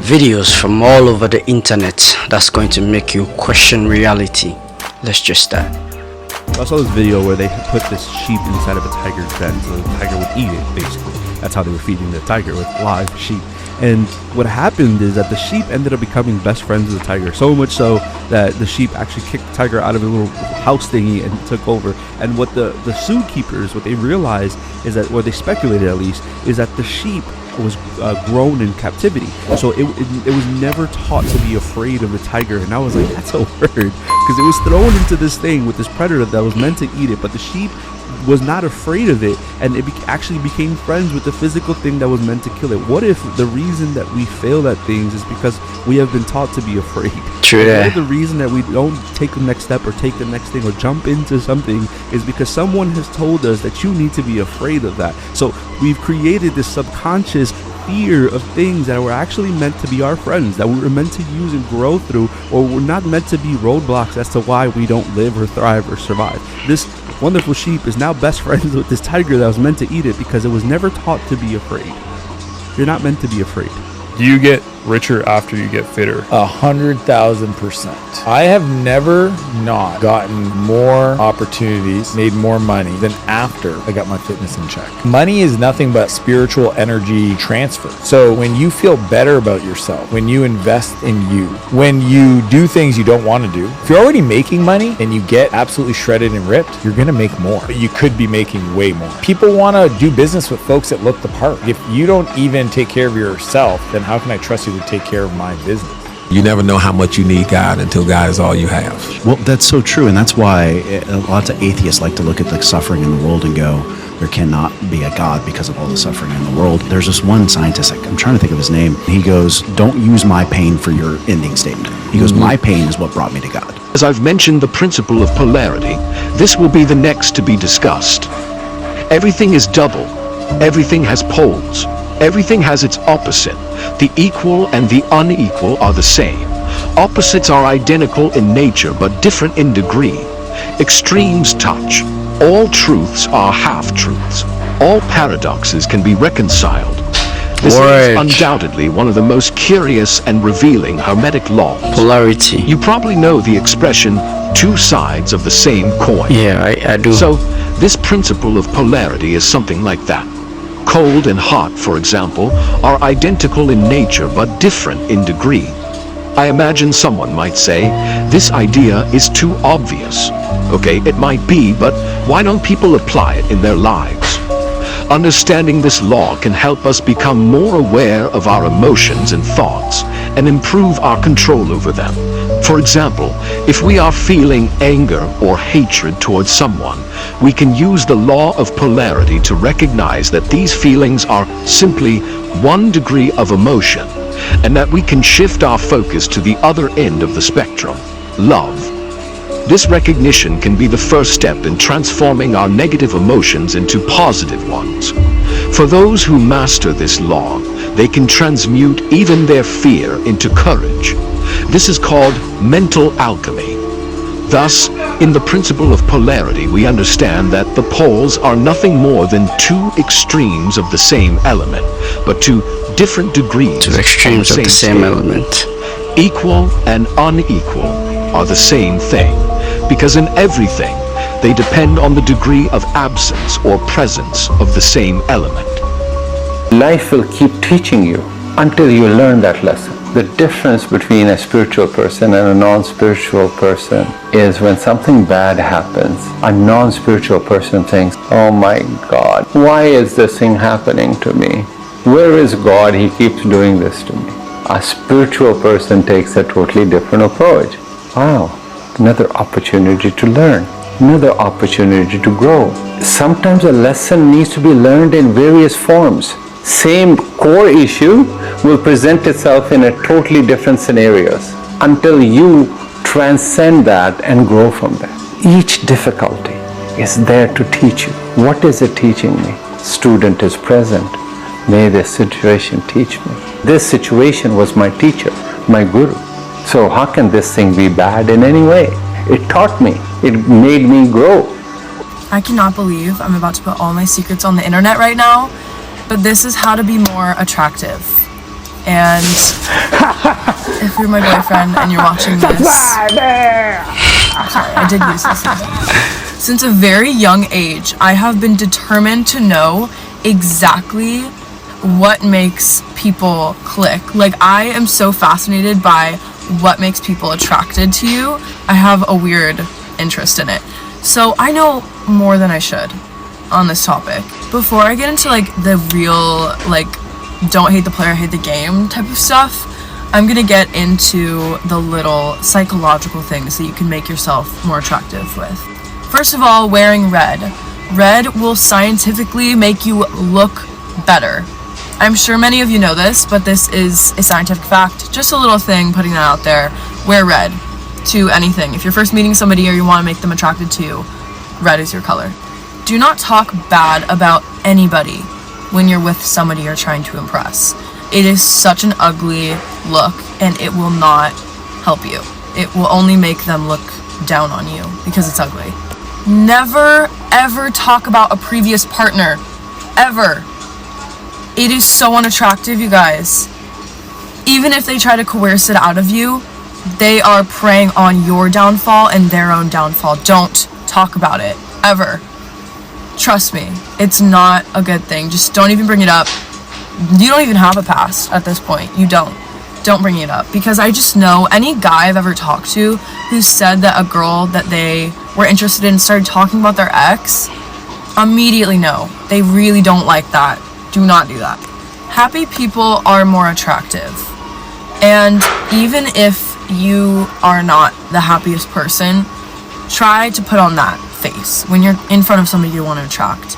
videos from all over the internet that's going to make you question reality. Let's just start. I saw this video where they put this sheep inside of a tiger's den so the tiger would eat it, basically. That's how they were feeding the tiger, with live sheep. And what happened is that the sheep ended up becoming best friends with the tiger, so much so that the sheep actually kicked the tiger out of a little house thingy and took over. And what the zookeepers, what they realized is that, or they speculated at least, is that the sheep was grown in captivity, so it was never taught to be afraid of the tiger. And I was like, that's a word, because it was thrown into this thing with this predator that was meant to eat it, but the sheep was not afraid of it, and it actually became friends with the physical thing that was meant to kill it. What if the reason that we fail at things is because we have been taught to be afraid? True. What if the reason that we don't take the next step or take the next thing or jump into something is because someone has told us that you need to be afraid of that? So we've created this subconscious fear of things that were actually meant to be our friends, that we were meant to use and grow through, or were not meant to be roadblocks as to why we don't live or thrive or survive. This wonderful sheep is now best friends with this tiger that was meant to eat it because it was never taught to be afraid. You're not meant to be afraid. Do you get richer after you get fitter? 100,000%. I have never not gotten more opportunities, made more money than after I got my fitness in check. Money is nothing but spiritual energy transfer. So when you feel better about yourself, when you invest in you, when you do things you don't want to do, if you're already making money and you get absolutely shredded and ripped, you're going to make more, but you could be making way more. People want to do business with folks that look the part. If you don't even take care of yourself, then how can I trust you to take care of my business? You never know how much you need God until God is all you have. Well, that's so true, and that's why lots of atheists like to look at the suffering in the world and go, there cannot be a God because of all the suffering in the world. There's this one scientist, I'm trying to think of his name, he goes, don't use my pain for your ending statement. He goes, my pain is what brought me to God. As I've mentioned the principle of polarity, this will be the next to be discussed. Everything is double. Everything has poles. Everything has its opposite. The equal and the unequal are the same. Opposites are identical in nature but different in degree. Extremes touch. All truths are half-truths. All paradoxes can be reconciled. This is undoubtedly one of the most curious and revealing Hermetic laws. Polarity. You probably know the expression, two sides of the same coin. Yeah, I do. So, this principle of polarity is something like that. Cold and hot, for example, are identical in nature but different in degree. I imagine someone might say, this idea is too obvious. Okay, it might be, but why don't people apply it in their lives? Understanding this law can help us become more aware of our emotions and thoughts and improve our control over them. For example, if we are feeling anger or hatred towards someone, we can use the law of polarity to recognize that these feelings are simply one degree of emotion, and that we can shift our focus to the other end of the spectrum, love. This recognition can be the first step in transforming our negative emotions into positive ones. For those who master this law, they can transmute even their fear into courage. This is called mental alchemy. Thus, in the principle of polarity, we understand that the poles are nothing more than two extremes of the same element, but two different degrees Two extremes of the same element. Equal and unequal are the same thing, because in everything, they depend on the degree of absence or presence of the same element. Life will keep teaching you until you learn that lesson. The difference between a spiritual person and a non-spiritual person is when something bad happens, a non-spiritual person thinks, oh my God, why is this thing happening to me? Where is God? He keeps doing this to me. A spiritual person takes a totally different approach. Wow, another opportunity to learn, another opportunity to grow. Sometimes a lesson needs to be learned in various forms. Same core issue will present itself in a totally different scenarios until you transcend that and grow from that. Each difficulty is there to teach you. What is it teaching me? Student is present. May this situation teach me. This situation was my teacher, my guru. So how can this thing be bad in any way? It taught me. It made me grow. I cannot believe I'm about to put all my secrets on the internet right now. But this is how to be more attractive. And if you're my boyfriend and you're watching this, I'm sorry, I did use this. Since a very young age, I have been determined to know exactly what makes people click. Like, I am so fascinated by what makes people attracted to you. I have a weird interest in it. So I know more than I should on this topic. Before I get into like the real, like, don't hate the player, hate the game type of stuff, I'm gonna get into the little psychological things that you can make yourself more attractive with. First of all, wearing red. Red will scientifically make you look better. I'm sure many of you know this, but this is a scientific fact. Just a little thing, putting that out there. Wear red to anything. If you're first meeting somebody or you want to make them attracted to you, red is your color. Do not talk bad about anybody when you're with somebody you're trying to impress. It is such an ugly look, and it will not help you. It will only make them look down on you because it's ugly. Never, ever talk about a previous partner. Ever. It is so unattractive, you guys. Even if they try to coerce it out of you, they are preying on your downfall and their own downfall. Don't talk about it. Ever. Trust me. It's not a good thing. Just don't even bring it up. You don't even have a past at this point. You don't. Don't bring it up. Because I just know any guy I've ever talked to who said that a girl that they were interested in started talking about their ex, immediately no. They really don't like that. Do not do that. Happy people are more attractive. And even if you are not the happiest person, try to put on that face when you're in front of somebody you want to attract.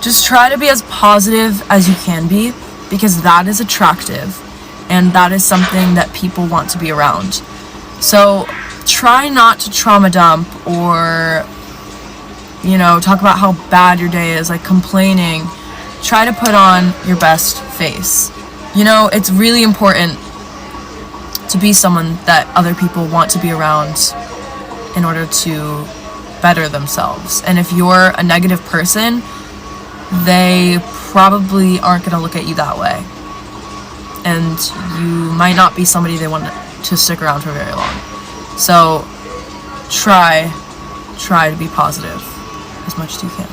Just try to be as positive as you can be, because that is attractive and that is something that people want to be around. So try not to trauma dump or, you know, talk about how bad your day is, like complaining. Try to put on your best face. You know, it's really important to be someone that other people want to be around in order to better themselves. And if you're a negative person, they probably aren't going to look at you that way. And you might not be somebody they want to stick around for very long. So try to be positive as much as you can.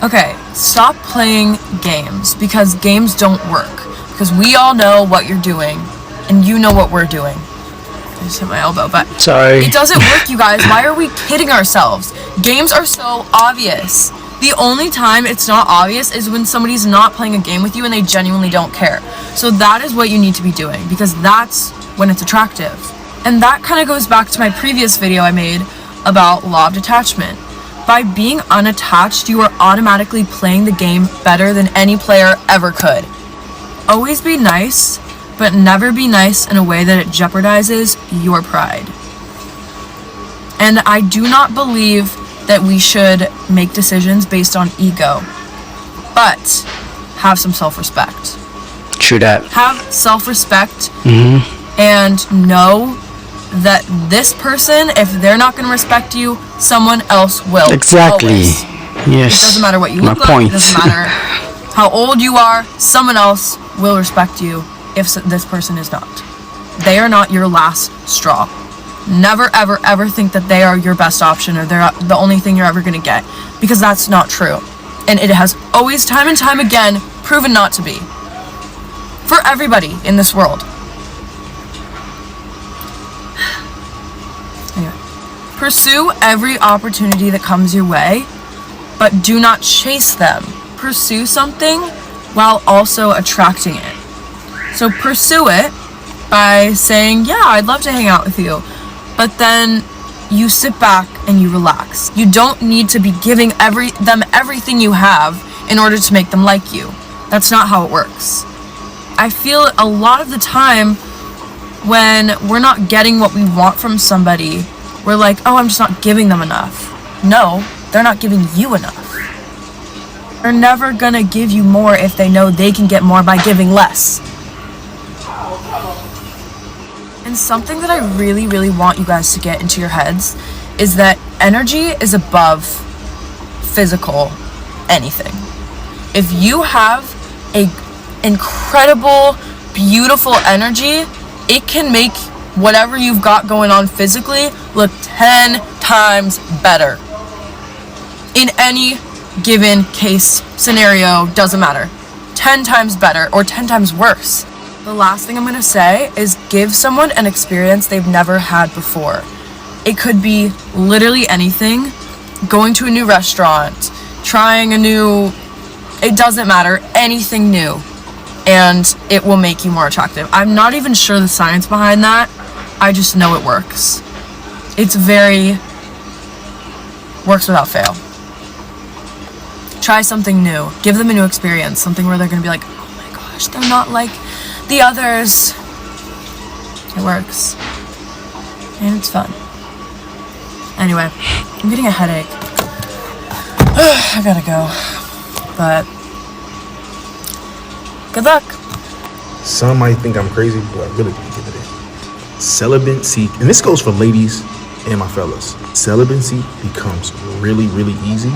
Okay, stop playing games, because games don't work. Because we all know what you're doing, and you know what we're doing. I just hit my elbow, but sorry. It doesn't work, you guys. Why are we kidding ourselves? Games are so obvious. The only time it's not obvious is when somebody's not playing a game with you and they genuinely don't care. So that is what you need to be doing, because that's when it's attractive. And that kind of goes back to my previous video I made about law of detachment. By being unattached, you are automatically playing the game better than any player ever could. Always be nice, but never be nice in a way that it jeopardizes your pride. And I do not believe that we should make decisions based on ego, but have some self-respect. True that. Have self-respect and know that this person, if they're not going to respect you, someone else will. Exactly. Always. Yes. It doesn't matter what you look like. It doesn't matter how old you are. Someone else will respect you if this person is not. They are not your last straw. Never, ever, ever think that they are your best option or they're the only thing you're ever going to get, because that's not true. And it has always, time and time again, proven not to be. For everybody in this world. Anyway. Pursue every opportunity that comes your way, but do not chase them. Pursue something while also attracting it. So pursue it by saying, yeah, I'd love to hang out with you. But then you sit back and you relax. You don't need to be giving them everything you have in order to make them like you. That's not how it works. I feel a lot of the time when we're not getting what we want from somebody, we're like, oh, I'm just not giving them enough. No, they're not giving you enough. They're never gonna give you more if they know they can get more by giving less. And something that I really, really want you guys to get into your heads is that energy is above physical anything. If you have a incredible beautiful energy, it can make whatever you've got going on physically look 10 times better. In any given case, scenario, doesn't matter. 10 times better or 10 times worse. The last thing I'm gonna say is give someone an experience they've never had before. It could be literally anything. Going to a new restaurant, trying it doesn't matter, anything new. And it will make you more attractive. I'm not even sure the science behind that. I just know it works. Works without fail. Try something new. Give them a new experience. Something where they're gonna be like, oh my gosh, they're not like the others. It works. And it's fun. Anyway, I'm getting a headache. I gotta go. But good luck. Some might think I'm crazy, but I really believe it. Celibacy, and this goes for ladies and my fellas. Celibacy becomes really, really easy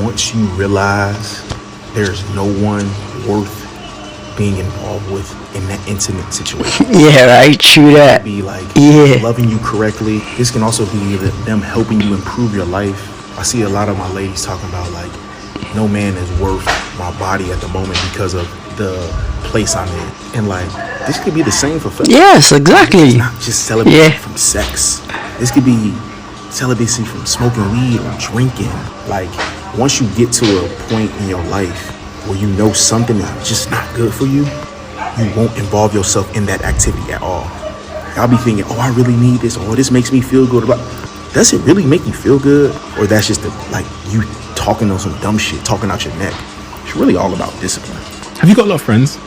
once you realize there's no one worth being involved with in that intimate situation. Yeah, right. True that. Be like Yeah. loving you correctly. This can also be them helping you improve your life. I see a lot of my ladies talking about like, no man is worth my body at the moment because of the place I'm in. And like, this could be the same for fellas. Yes, exactly. It's not just celibacy from sex. This could be celibacy from smoking weed or drinking. Like, once you get to a point in your life where you know something is just not good for you, you won't involve yourself in that activity at all. I'll be thinking, oh, I really need this, or this makes me feel good. Does it really make you feel good? Or that's just like you talking on some dumb shit, talking out your neck? It's really all about discipline. Have you got a lot of friends?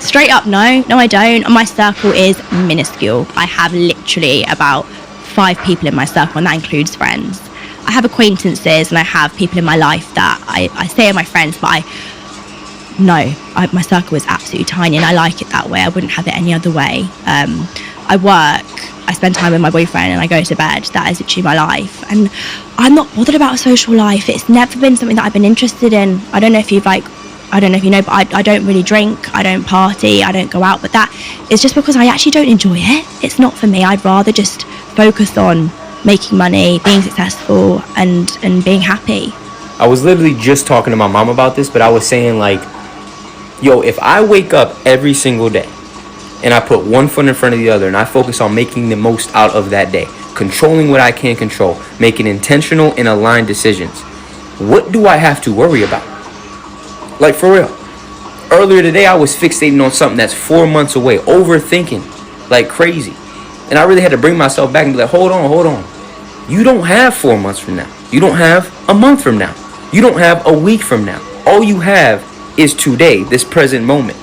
Straight up, no, I don't. My circle is minuscule. I have literally about 5 people in my circle, and that includes friends. I have acquaintances and I have people in my life that I say are my friends, but my circle is absolutely tiny, and I like it that way. I wouldn't have it any other way. I work, I spend time with my boyfriend, and I go to bed. That is literally my life. And I'm not bothered about a social life. It's never been something that I've been interested in. I don't know if you know, but I don't really drink, I don't party, I don't go out, but that is just because I actually don't enjoy it. It's not for me. I'd rather just focus on making money, being successful, and being happy. I was literally just talking to my mom about this, but I was saying like, yo, if I wake up every single day and I put one foot in front of the other and I focus on making the most out of that day, controlling what I can control, making intentional and aligned decisions, what do I have to worry about? Like, for real. Earlier today, I was fixating on something that's 4 months away, overthinking like crazy. And I really had to bring myself back and be like, hold on. You don't have 4 months from now. You don't have a month from now. You don't have a week from now. All you have is today, this present moment.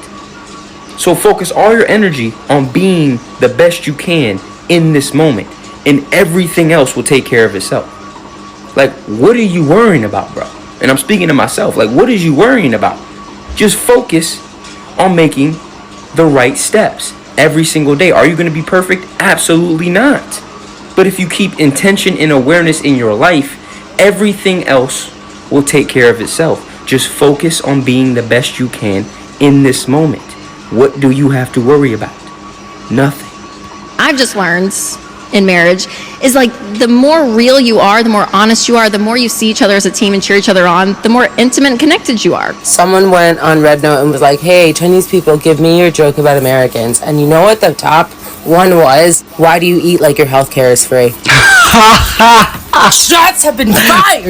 So focus all your energy on being the best you can in this moment, and everything else will take care of itself. Like, what are you worrying about, bro? And I'm speaking to myself. Like, what is you worrying about? Just focus on making the right steps every single day. Are you going to be perfect? Absolutely not. But if you keep intention and awareness in your life, everything else will take care of itself. Just focus on being the best you can in this moment. What do you have to worry about? Nothing. I've just learned in marriage is like the more real you are, the more honest you are, the more you see each other as a team and cheer each other on, the more intimate and connected you are. Someone went on Red Note and was like, hey, Chinese people, give me your joke about Americans. And you know what the top one was? Why do you eat like your healthcare is free? Shots have been fired.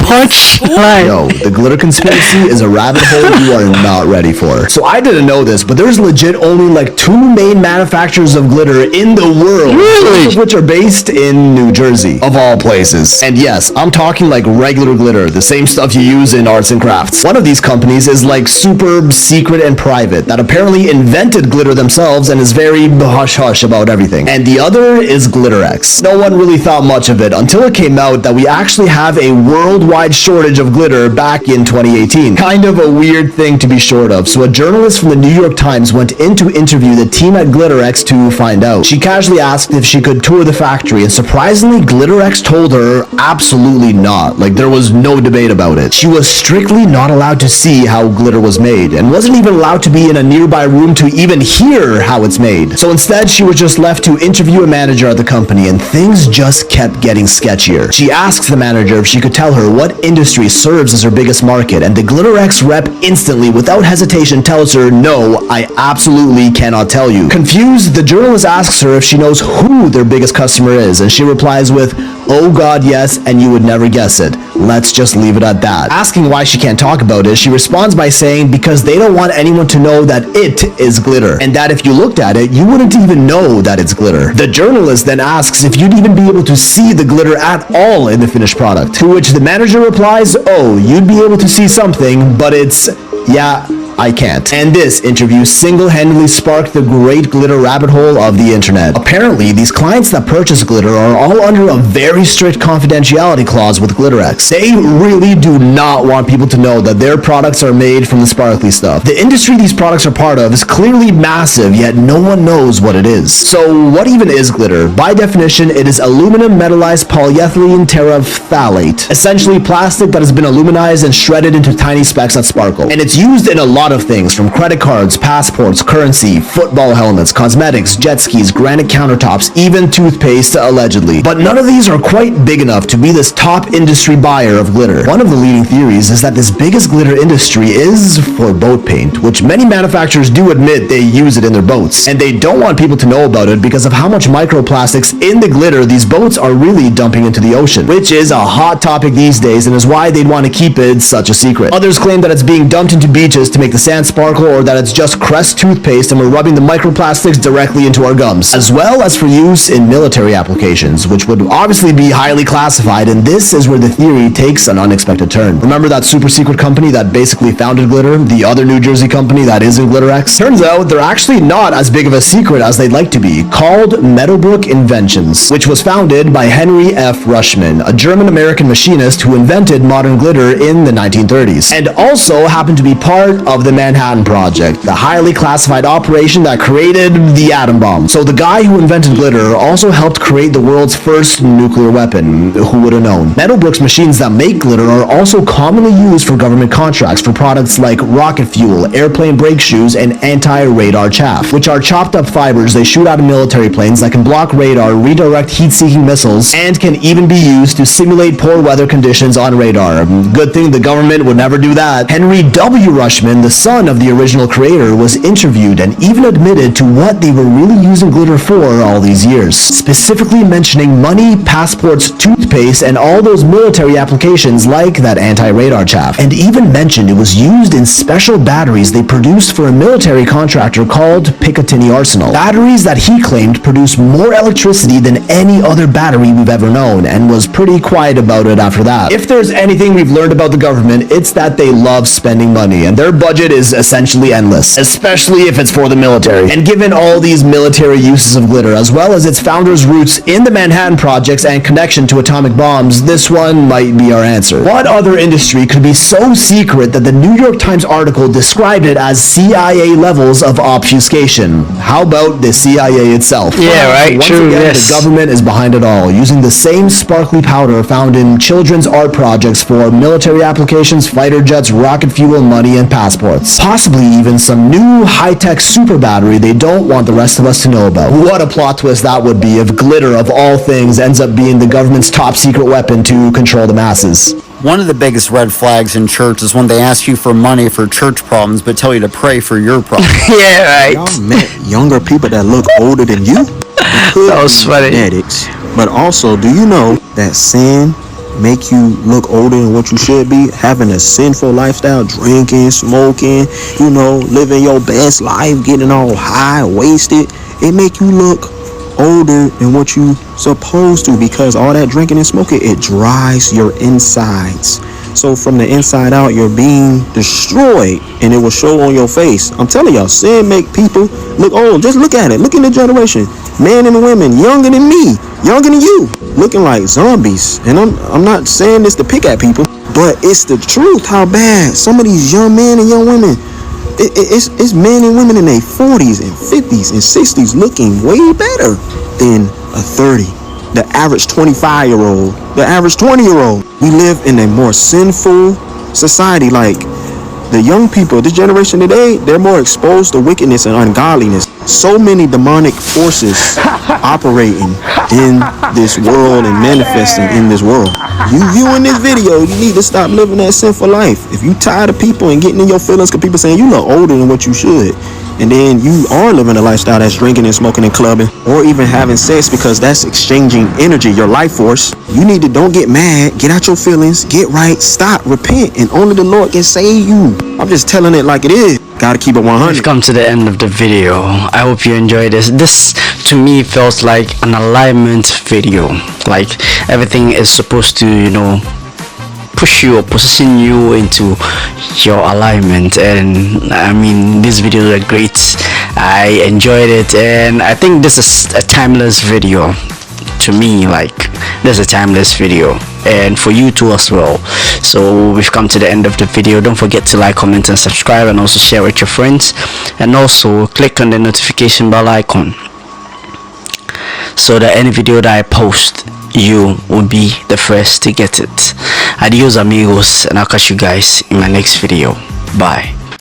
Yo, the glitter conspiracy is a rabbit hole you are not ready for. So I didn't know this, but there's legit only like 2 main manufacturers of glitter in the world. Really? Both of which are based in New Jersey, of all places. And yes, I'm talking like regular glitter, the same stuff you use in arts and crafts. One of these companies is like super secret and private, that apparently invented glitter themselves and is very hush-hush about everything. And the other is GlitterX. No one really thought much of it until it came out that that we actually have a worldwide shortage of glitter back in 2018. Kind of a weird thing to be short of. So a journalist from the New York Times went in to interview the team at GlitterX to find out. She casually asked if she could tour the factory, and surprisingly, GlitterX told her absolutely not. Like, there was no debate about it. She was strictly not allowed to see how glitter was made, and wasn't even allowed to be in a nearby room to even hear how it's made. So instead, she was just left to interview a manager at the company, and things just kept getting sketchier. She asks the manager if she could tell her what industry serves as her biggest market, and the GlitterX rep instantly, without hesitation, tells her, "No, I absolutely cannot tell you." Confused, the journalist asks her if she knows who their biggest customer is, and she replies with, "Oh God, yes, and you would never guess it. Let's just leave it at that." Asking why she can't talk about it, she responds by saying because they don't want anyone to know that it is glitter, and that if you looked at it, you wouldn't even know that it's glitter. The journalist then asks if you'd even be able to see the glitter at all in the finished product, to which the manager replies, "Oh, you'd be able to see something, but it's, yeah, I can't." And this interview single-handedly sparked the great glitter rabbit hole of the internet. Apparently, these clients that purchase glitter are all under a very strict confidentiality clause with GlitterX. They really do not want people to know that their products are made from the sparkly stuff. The industry these products are part of is clearly massive, yet no one knows what it is. So what even is glitter? By definition, it is aluminum metallized polyethylene terephthalate, essentially plastic that has been aluminized and shredded into tiny specks that sparkle. And it's used in a lot of things, from credit cards, passports, currency, football helmets, cosmetics, jet skis, granite countertops, even toothpaste, allegedly. But none of these are quite big enough to be this top industry buyer of glitter. One of the leading theories is that this biggest glitter industry is for boat paint, which many manufacturers do admit they use it in their boats. And they don't want people to know about it because of how much microplastics in the glitter these boats are really dumping into the ocean, which is a hot topic these days and is why they'd want to keep it such a secret. Others claim that it's being dumped into beaches to make the sand sparkle, or that it's just Crest toothpaste and we're rubbing the microplastics directly into our gums, as well as for use in military applications, which would obviously be highly classified, and this is where the theory takes an unexpected turn. Remember that super secret company that basically founded glitter, the other New Jersey company that isn't GlitterX? Turns out they're actually not as big of a secret as they'd like to be, called Meadowbrook Inventions, which was founded by Henry F. Rushman, a German-American machinist who invented modern glitter in the 1930s, and also happened to be part of the Manhattan Project, the highly classified operation that created the atom bomb. So the guy who invented glitter also helped create the world's first nuclear weapon. Who would have known? Meadowbrook's machines that make glitter are also commonly used for government contracts for products like rocket fuel, airplane brake shoes, and anti-radar chaff, which are chopped up fibers they shoot out of military planes that can block radar, redirect heat-seeking missiles, and can even be used to simulate poor weather conditions on radar. Good thing the government would never do that. Henry W. Rushman, the son of the original creator, was interviewed and even admitted to what they were really using glitter for all these years, specifically mentioning money, passports, toothpaste, and all those military applications like that anti-radar chaff, and even mentioned it was used in special batteries they produced for a military contractor called Picatinny Arsenal. Batteries that he claimed produce more electricity than any other battery we've ever known, and was pretty quiet about it after that. If there's anything we've learned about the government, it's that they love spending money, and their budget is essentially endless, especially if it's for the military. And given all these military uses of glitter, as well as its founder's roots in the Manhattan Projects and connection to atomic bombs, this one might be our answer. What other industry could be so secret that the New York Times article described it as CIA levels of obfuscation? How about the CIA itself? Yeah, right, Once true, again, yes. the government is behind it all, using the same sparkly powder found in children's art projects for military applications, fighter jets, rocket fuel, money, and passports. Possibly even some new high-tech super battery they don't want the rest of us to know about. What a plot twist that would be if glitter, of all things, ends up being the government's top secret weapon to control the masses. One of the biggest red flags in church is when they ask you for money for church problems but tell you to pray for your problems. Yeah, right. Y'all met younger people that look older than you? That was funny. Genetics. But also, do you know that sin make you look older than what you should be? Having a sinful lifestyle, drinking, smoking, you know, living your best life, getting all high, wasted, it make you look older than what you supposed to, because all that drinking and smoking, it dries your insides. So from the inside out, you're being destroyed, and it will show on your face. I'm telling y'all, sin make people look old. Just look at it. Look in the generation. Men and women younger than me, younger than you, looking like zombies. And I'm not saying this to pick at people, but it's the truth how bad some of these young men and young women, it's men and women in their 40s and 50s and 60s looking way better than a 30. The average 25-year-old, the average 20-year-old. We live in a more sinful society. Like the young people, this generation today, they're more exposed to wickedness and ungodliness. So many demonic forces operating in this world and manifesting in this world. You viewing this video, you need to stop living that sinful life. If you tired of people and getting in your feelings because people saying you look older than what you should, and then you are living a lifestyle that's drinking and smoking and clubbing, or even having sex because that's exchanging energy, your life force, you need to don't get mad, get out your feelings, get right, stop, repent, and only the Lord can save you. I'm just telling it like it is. Gotta keep it 100. We've come to the end of the video. I hope you enjoyed this. This to me felt like an alignment video. Like everything is supposed to, you know, push you or position you into your alignment. And I mean, these videos are great. I enjoyed it, and I think this is a timeless video to me. Like this is a timeless video, and for you too as well. So we've come to the end of the video. Don't forget to like, comment and subscribe, and also share with your friends, and also click on the notification bell icon so that any video that I post, you will be the first to get it. Adios amigos, and I'll catch you guys in my next video. Bye.